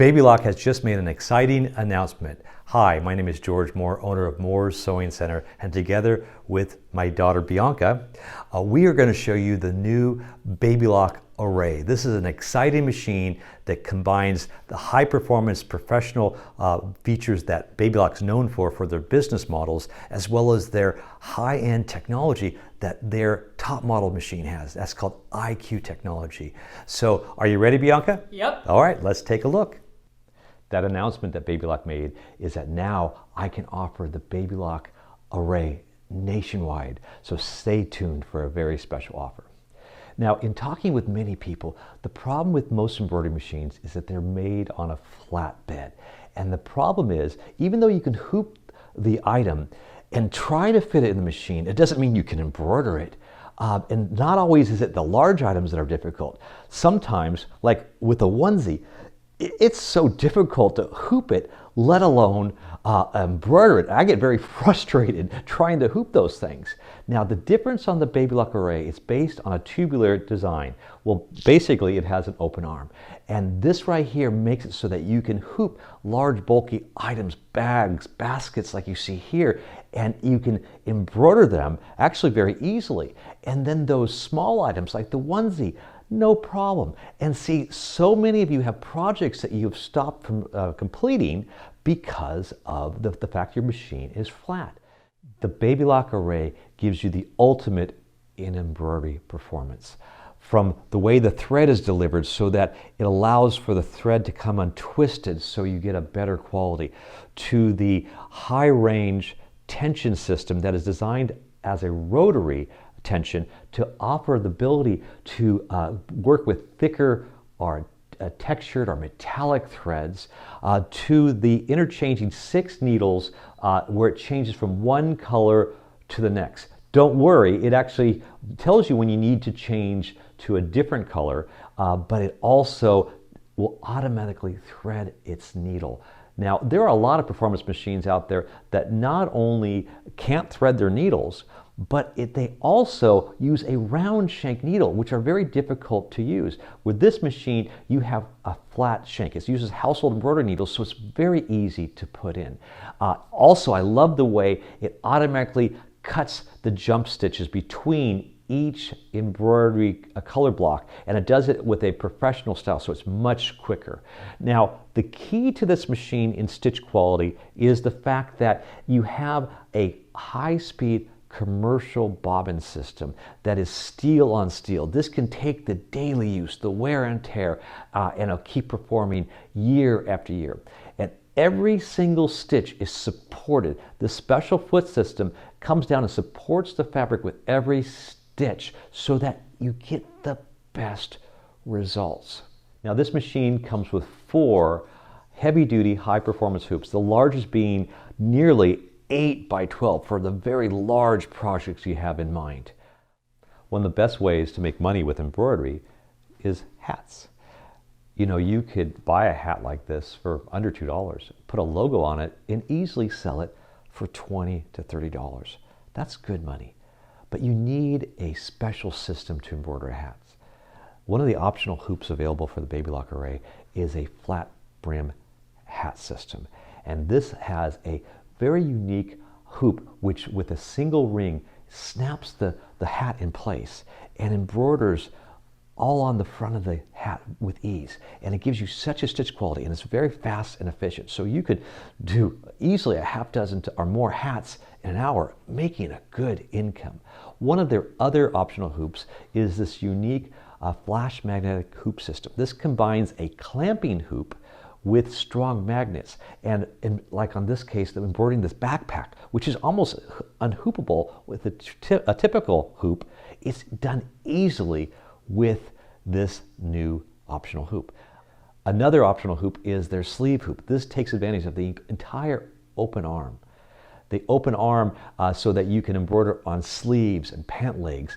Baby Lock has just made an exciting announcement. Hi, my name is George Moore, owner of Moore's Sewing Center, and together with my daughter Bianca, we are going to show you the new Baby Lock Array. This is an exciting machine that combines the high-performance professional features that Baby Lock's known for their business models, as well as their high-end technology that their top model machine has. That's called IQ technology. So, are you ready, Bianca? Yep. All right, let's take a look. That announcement that Baby Lock made is that now I can offer the Baby Lock Array nationwide. So stay tuned for a very special offer. Now, in talking with many people, the problem with most embroidery machines is that they're made on a flat bed. And the problem is, even though you can hoop the item and try to fit it in the machine, it doesn't mean you can embroider it. And not always is it the large items that are difficult. Sometimes, like with a onesie, it's so difficult to hoop it, let alone embroider it. I get very frustrated trying to hoop those things. Now, the difference on the Baby Lock Array is based on a tubular design. Well, basically, it has an open arm. And this right here makes it so that you can hoop large, bulky items, bags, baskets like you see here, and you can embroider them actually very easily. And then those small items like the onesie, no problem. And see, so many of you have projects that you've stopped from completing because of the fact your machine is flat. The Baby Lock Array gives you the ultimate in embroidery performance. From the way the thread is delivered so that it allows for the thread to come untwisted so you get a better quality, to the high range tension system that is designed as a rotary tension to offer the ability to work with thicker or textured or metallic threads, to the interchanging 6 needles where it changes from one color to the next. Don't worry, it actually tells you when you need to change to a different color, but it also will automatically thread its needle. Now, there are a lot of performance machines out there that not only can't thread their needles, but they also use a round shank needle, which are very difficult to use. With this machine, you have a flat shank. It uses household embroidery needles, so it's very easy to put in. Also, I love the way it automatically cuts the jump stitches between each embroidery color block, and it does it with a professional style, so it's much quicker. Now, the key to this machine in stitch quality is the fact that you have a high-speed commercial bobbin system that is steel on steel. This can take the daily use, the wear and tear, and it'll keep performing year after year. And every single stitch is supported. This special foot system comes down and supports the fabric with every stitch so that you get the best results. Now, this machine comes with 4 heavy-duty high-performance hoops, the largest being nearly 8 by 12 for the very large projects you have in mind. One of the best ways to make money with embroidery is hats. You know, you could buy a hat like this for under $2, put a logo on it, and easily sell it for $20 to $30. That's good money. But you need a special system to embroider hats. One of the optional hoops available for the Baby Lock Array is a flat brim hat system. And this has a very unique hoop which with a single ring snaps the hat in place and embroiders all on the front of the hat with ease. And it gives you such a stitch quality, and it's very fast and efficient. So you could do easily a half dozen or more hats in an hour, making a good income. One of their other optional hoops is this unique flash magnetic hoop system. This combines a clamping hoop with strong magnets, and like on this case, they're embroidering this backpack, which is almost unhoopable with a typical hoop. It's done easily with this new optional hoop. Another optional hoop is their sleeve hoop. This takes advantage of the entire open arm. The open arm so that you can embroider on sleeves and pant legs,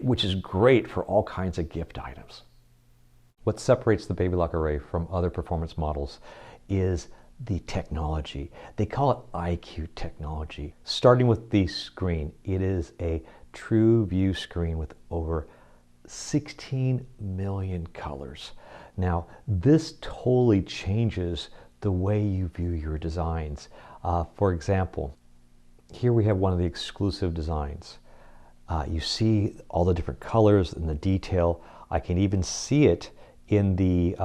which is great for all kinds of gift items. What separates the Baby Lock Array from other performance models is the technology. They call it IQ technology. Starting with the screen, it is a true view screen with over 16 million colors. Now, this totally changes the way you view your designs. For example, here we have one of the exclusive designs. You see all the different colors and the detail. I can even see it in the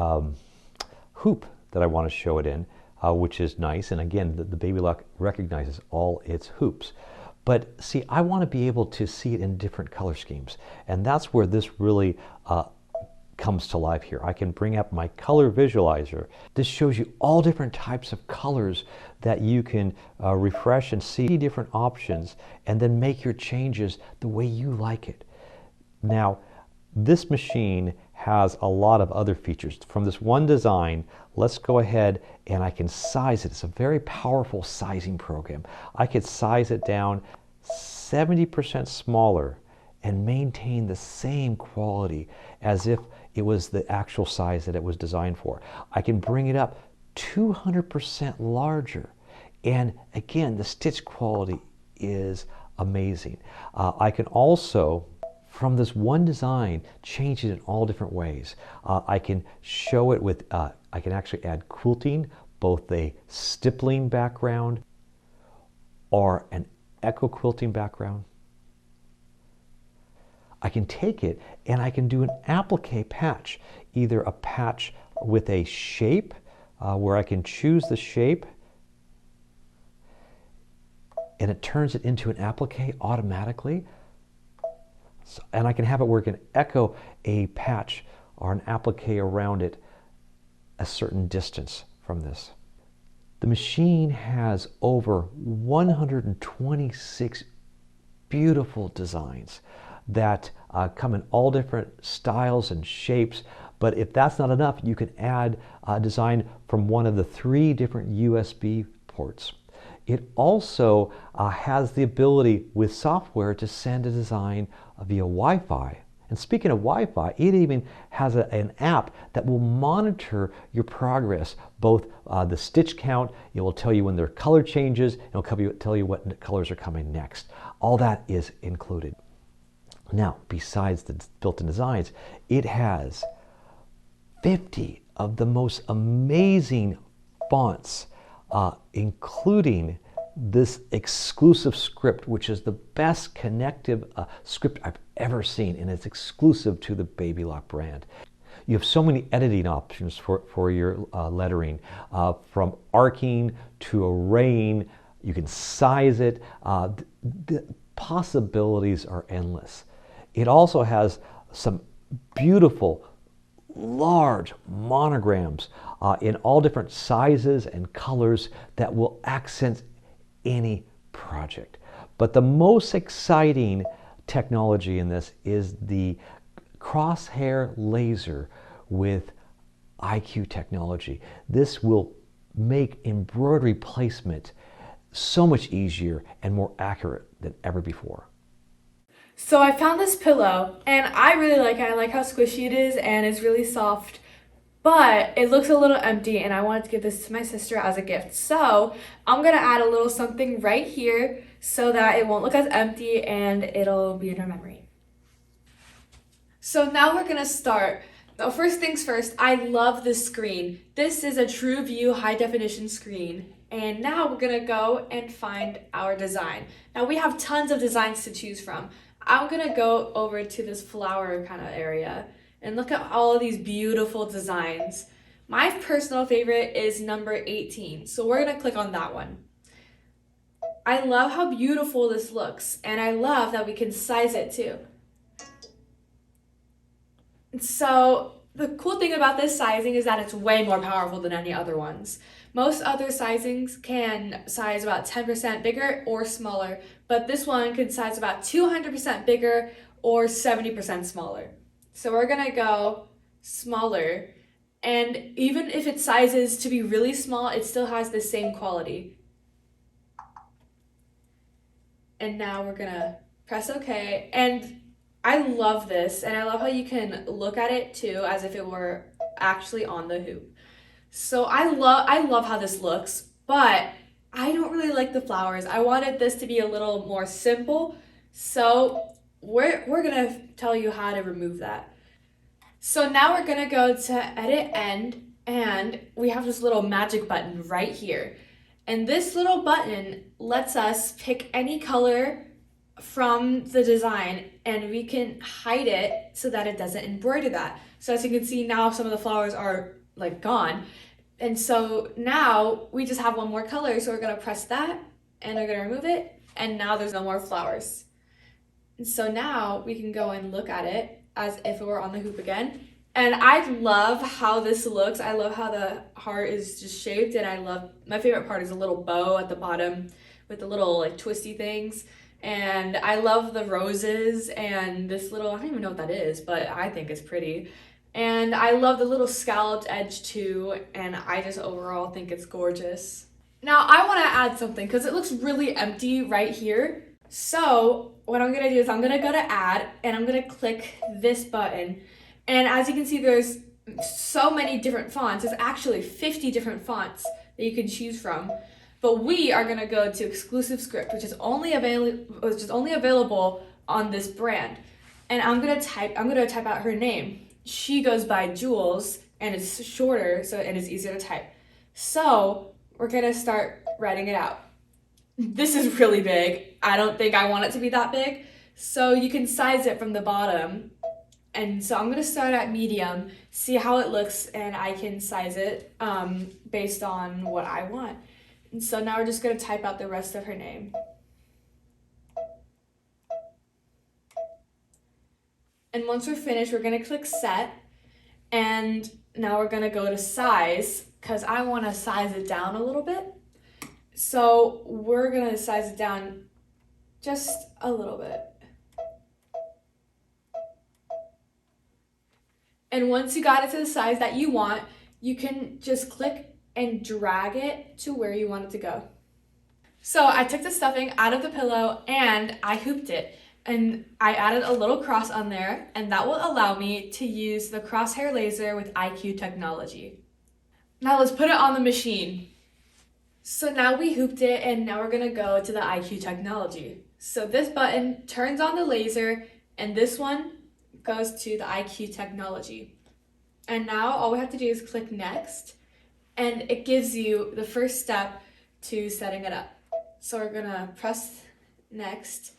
hoop that I want to show it in, which is nice. And again, the Baby Lock recognizes all its hoops. But see, I want to be able to see it in different color schemes. And that's where this really comes to life here. I can bring up my color visualizer. This shows you all different types of colors that you can refresh and see different options and then make your changes the way you like it. Now, this machine has a lot of other features. From this one design, let's go ahead and I can size it. It's a very powerful sizing program. I could size it down 70% smaller and maintain the same quality as if it was the actual size that it was designed for. I can bring it up 200% larger. And again, the stitch quality is amazing. I can also, from this one design, change it in all different ways. I can show it with, I can actually add quilting, both a stippling background or an echo quilting background. I can take it and I can do an applique patch, either a patch with a shape where I can choose the shape and it turns it into an applique automatically. So, and I can have it where it can echo a patch or an applique around it a certain distance from this. The machine has over 126 beautiful designs that come in all different styles and shapes. But if that's not enough, you can add a design from one of the 3 different USB ports. It also has the ability with software to send a design via Wi-Fi. And speaking of Wi-Fi, it even has an app that will monitor your progress, both the stitch count, it will tell you when there are color changes, and it will tell you what colors are coming next. All that is included. Now, besides the built-in designs, it has 50 of the most amazing fonts, including this exclusive script, which is the best connective script I've ever seen, and it's exclusive to the Baby Lock brand. You have so many editing options for your lettering, from arcing to arraying. You can size it. The possibilities are endless. It also has some beautiful, large monograms in all different sizes and colors that will accent any project. But the most exciting technology in this is the crosshair laser with IQ technology. This will make embroidery placement so much easier and more accurate than ever before. So I found this pillow and I really like it. I like how squishy it is and it's really soft, but it looks a little empty and I wanted to give this to my sister as a gift. So I'm gonna add a little something right here so that it won't look as empty and it'll be in her memory. So now we're gonna start. Now, first things first, I love this screen. This is a TrueView high definition screen. And now we're gonna go and find our design. Now we have tons of designs to choose from. I'm gonna go over to this flower kind of area and look at all of these beautiful designs. My personal favorite is number 18, so we're gonna click on that one. I love how beautiful this looks, and I love that we can size it too. So the cool thing about this sizing is that it's way more powerful than any other ones. Most other sizings can size about 10% bigger or smaller, but this one can size about 200% bigger or 70% smaller. So we're gonna go smaller, and even if it sizes to be really small, it still has the same quality. And now we're gonna press OK, and I love this, and I love how you can look at it too as if it were actually on the hoop. So I love how this looks, but I don't really like the flowers. I wanted this to be a little more simple, so we're gonna tell you how to remove that. So now we're gonna go to edit end, and we have this little magic button right here. And this little button lets us pick any color from the design, and we can hide it so that it doesn't embroider that. So as you can see now, some of the flowers are like gone. And so now we just have one more color. So we're gonna press that and we're gonna remove it. And now there's no more flowers. And so now we can go and look at it as if it were on the hoop again. And I love how this looks. I love how the heart is just shaped, and I love, my favorite part is a little bow at the bottom with the little like twisty things. And I love the roses and this little, I don't even know what that is, but I think it's pretty. And I love the little scalloped edge too, and I just overall think it's gorgeous. Now I want to add something because it looks really empty right here. So what I'm gonna do is I'm gonna go to add, and I'm gonna click this button. And as you can see, there's so many different fonts. There's actually 50 different fonts that you can choose from. But we are gonna go to exclusive script, which is only available on this brand. And I'm gonna type out her name. She goes by Jules, and it's shorter, so and it's easier to type. So we're gonna start writing it out. This is really big. I don't think I want it to be that big. So you can size it from the bottom. And so I'm gonna start at medium, see how it looks, and I can size it based on what I want. And so now we're just gonna type out the rest of her name. And once we're finished, we're gonna click set. And now we're gonna go to size, because I wanna size it down a little bit. So we're gonna size it down just a little bit. And once you got it to the size that you want, you can just click and drag it to where you want it to go. So I took the stuffing out of the pillow and I hooped it. And I added a little cross on there, and that will allow me to use the crosshair laser with IQ technology. Now let's put it on the machine. So now we hooped it, and now we're gonna go to the IQ technology. So this button turns on the laser, and this one goes to the IQ technology. And now all we have to do is click next, and it gives you the first step to setting it up. So we're gonna press next,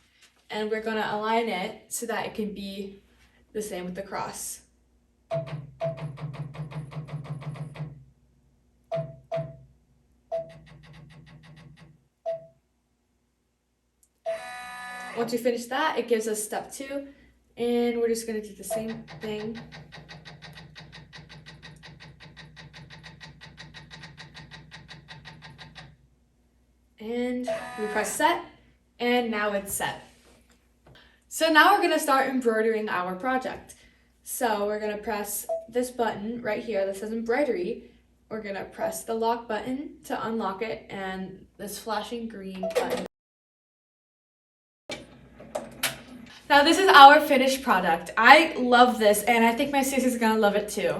and we're gonna align it so that it can be the same with the cross. Once we finish that, it gives us step 2, and we're just gonna do the same thing. And we press set, and now it's set. So now we're gonna start embroidering our project. So we're gonna press this button right here that says embroidery. We're gonna press the lock button to unlock it, and this flashing green button. Now this is our finished product. I love this, and I think my sister's gonna love it too.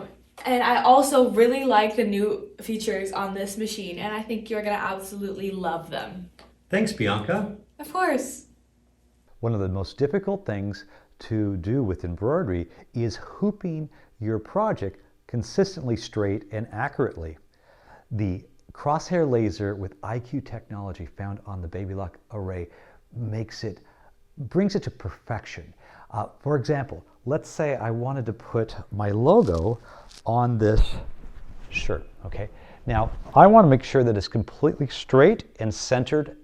And I also really like the new features on this machine, and I think you're gonna absolutely love them. Thanks, Bianca. Of course. One of the most difficult things to do with embroidery is hooping your project consistently straight and accurately. The crosshair laser with IQ technology found on the Baby Lock array brings it to perfection. For example, let's say I wanted to put my logo on this shirt, okay? Now, I want to make sure that it's completely straight and centered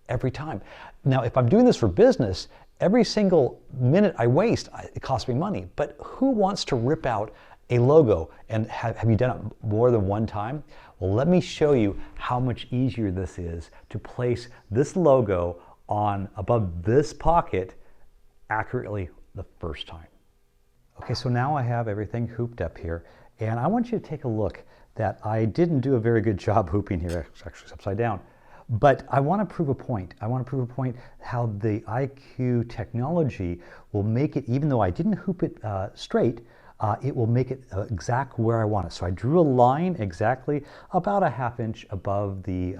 every time. Now, if I'm doing this for business, every single minute I waste, it costs me money. But who wants to rip out a logo? And have you done it more than one time? Well, let me show you how much easier this is to place this logo on above this pocket accurately the first time. Okay, so now I have everything hooped up here, and I want you to take a look that I didn't do a very good job hooping here. It's actually upside down. But I want to prove a point. I want to prove a point how the IQ technology will make it, even though I didn't hoop it straight, it will make it exact where I want it. So I drew a line exactly about a ½ inch above the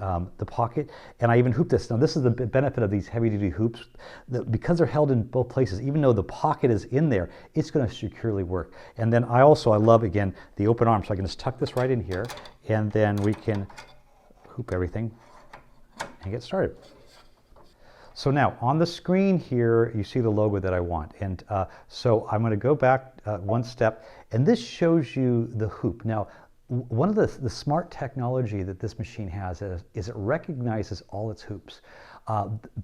pocket, and I even hooped this. Now this is the benefit of these heavy-duty hoops. Because they're held in both places, even though the pocket is in there, it's going to securely work. And then I love, again, the open arm, so I can just tuck this right in here, and then we can hoop everything and get started. So now on the screen here, you see the logo that I want. And so I'm going to go back one step, and this shows you the hoop. Now, one of the smart technology that this machine has is it recognizes all its hoops.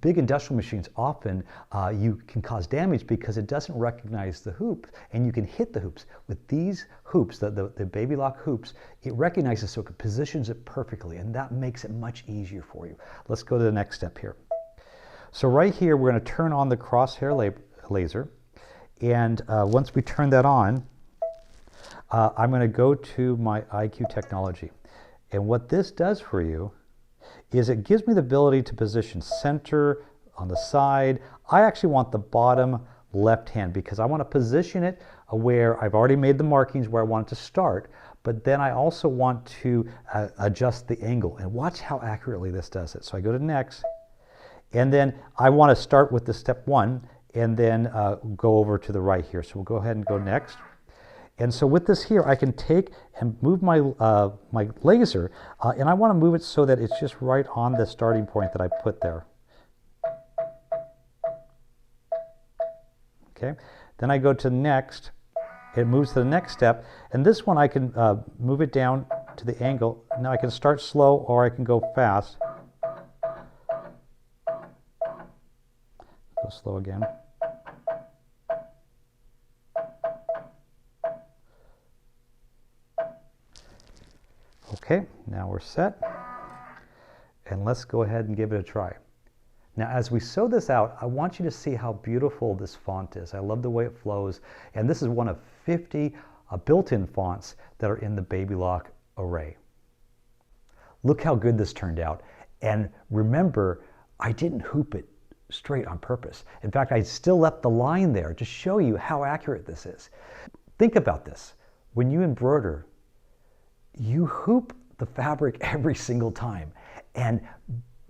Big industrial machines, often you can cause damage because it doesn't recognize the hoop, and you can hit the hoops. With these hoops, the Baby Lock hoops, it recognizes, so it positions it perfectly, and that makes it much easier for you. Let's go to the next step here. So right here, we're going to turn on the crosshair laser, and once we turn that on, I'm going to go to my IQ technology. And what this does for you is it gives me the ability to position center, on the side. I actually want the bottom left hand because I want to position it where I've already made the markings where I want it to start, but then I also want to adjust the angle. And watch how accurately this does it. So I go to next, and then I want to start with the step 1 and then go over to the right here. So we'll go ahead and go next. And so with this here, I can take and move my my laser, and I want to move it so that it's just right on the starting point that I put there. Okay, then I go to next. It moves to the next step, and this one I can move it down to the angle. Now I can start slow or I can go fast. Go slow again. Okay, now we're set, and let's go ahead and give it a try. Now as we sew this out, I want you to see how beautiful this font is. I love the way it flows, and this is one of 50 built-in fonts that are in the Baby Lock array. Look how good this turned out, and remember, I didn't hoop it straight on purpose. In fact, I still left the line there to show you how accurate this is. Think about this. When you embroider, you hoop the fabric every single time. And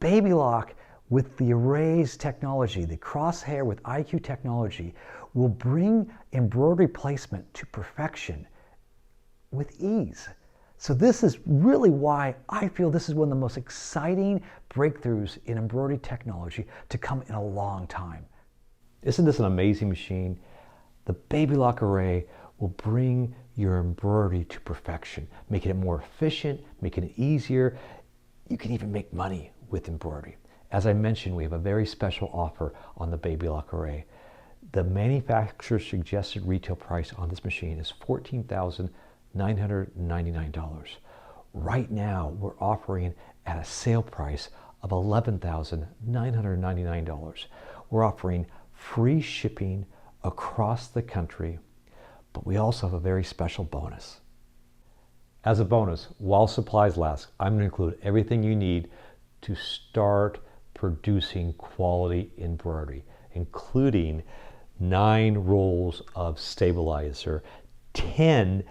Baby Lock, with the arrays technology, the crosshair with IQ technology, will bring embroidery placement to perfection with ease. So this is really why I feel this is one of the most exciting breakthroughs in embroidery technology to come in a long time. Isn't this an amazing machine? The Baby Lock array will bring your embroidery to perfection, making it more efficient, making it easier. You can even make money with embroidery. As I mentioned, we have a very special offer on the Baby Lock array. The manufacturer's suggested retail price on this machine is $14,999. Right now, we're offering at a sale price of $11,999. We're offering free shipping across the country, but we also have a very special bonus. As a bonus, while supplies last, I'm going to include everything you need to start producing quality embroidery, including 9 rolls of stabilizer, 10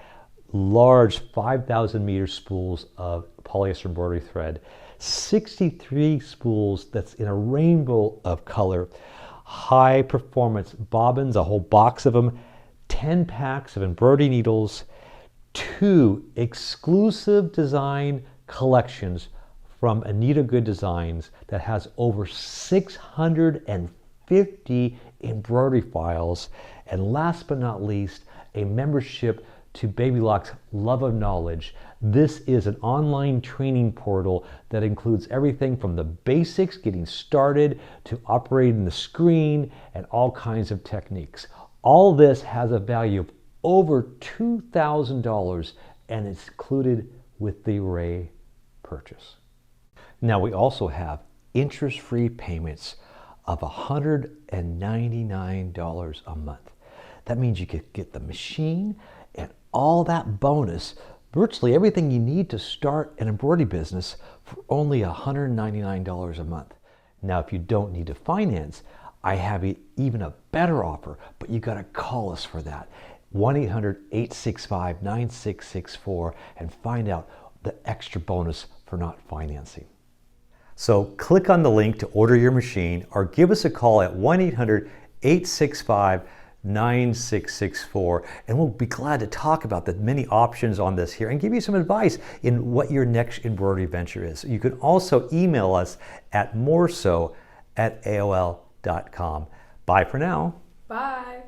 large 5,000 meter spools of polyester embroidery thread, 63 spools that's in a rainbow of color, high performance bobbins, a whole box of them, 10 packs of embroidery needles, 2 exclusive design collections from Anita Good Designs that has over 650 embroidery files, and last but not least, a membership to Baby Lock's Love of Knowledge. This is an online training portal that includes everything from the basics, getting started, to operating the screen and all kinds of techniques. All this has a value of over $2,000, and it's included with the array purchase. Now we also have interest-free payments of $199 a month. That means you could get the machine and all that bonus, virtually everything you need to start an embroidery business, for only $199 a month. Now, if you don't need to finance, I have even a better offer, but you got to call us for that. 1-800-865-9664 and find out the extra bonus for not financing. So click on the link to order your machine or give us a call at 1-800-865-9664 and we'll be glad to talk about the many options on this here and give you some advice in what your next embroidery venture is. You can also email us at moreso@aol.com. Bye for now. Bye.